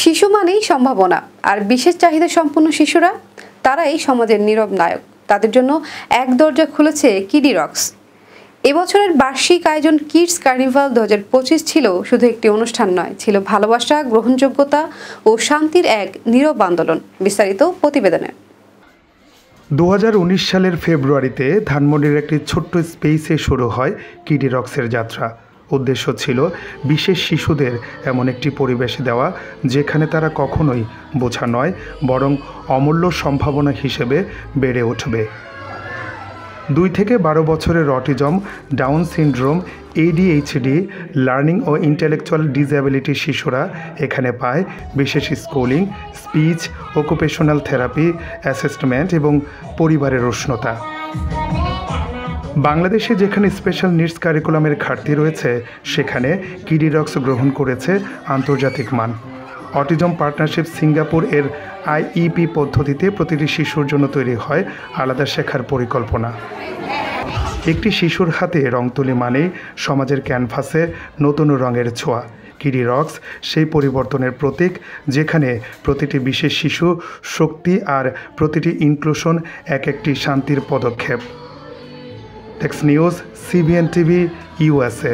শিশু মানেই সম্ভাবনা, আর বিশেষ চাহিদা সম্পন্ন শিশুরা তারাই সমাজের নীরব নায়ক। তাদের জন্য এক দরজা খুলেছে কিডি রক্স। এবছরের বার্ষিক আয়োজন কিডস কার্নিভাল 2025 ছিল শুধু একটি অনুষ্ঠান নয়, ছিল ভালোবাসা, গ্রহণযোগ্যতা ও শান্তির এক নীরব আন্দোলন। বিস্তারিত প্রতিবেদনে। 2019 সালের ফেব্রুয়ারিতে ধানমন্ডির একটি ছোট্ট স্পেসে শুরু হয় কিডি রক্সের যাত্রা। উদ্দেশ্য ছিল বিশেষ শিশুদের এমন একটি পরিবেশ দেওয়া যেখানে তারা কখনোই বোঝা নয়, বরং অমূল্য সম্ভাবনা হিসেবে বেড়ে উঠবে। 2 থেকে 12 বছরের autism, down syndrome, ADHD, learning ও ইন্টেলেকচুয়াল ডিসএবিলিটি শিশুরা এখানে পায় বিশেষ schooling, speech, occupational therapy, assessment এবং পরিবারের উষ্ণতা। বাংলাদেশে যেখানে স্পেশাল নিডস কারিকুলামের ঘাটতি রয়েছে, সেখানে কিডি রক্স গ্রহণ করেছে আন্তর্জাতিক মান। অটিজম পার্টনারশিপ সিঙ্গাপুর এর IEP পদ্ধতিতে প্রতিটি শিশুর জন্য তৈরি হয় আলাদা শেখার পরিকল্পনা। একটি শিশুর হাতে রং তুলি মানেই সমাজের ক্যানভাসে নতুন রঙের ছোঁয়া। কিডি রক্স সেই পরিবর্তনের প্রতীক, যেখানে প্রতিটি বিশেষ শিশু শক্তি আর প্রতিটি ইনক্লুশন একটি শান্তির পদক্ষেপ। টেক্স নিউজ, CBN TV, USA।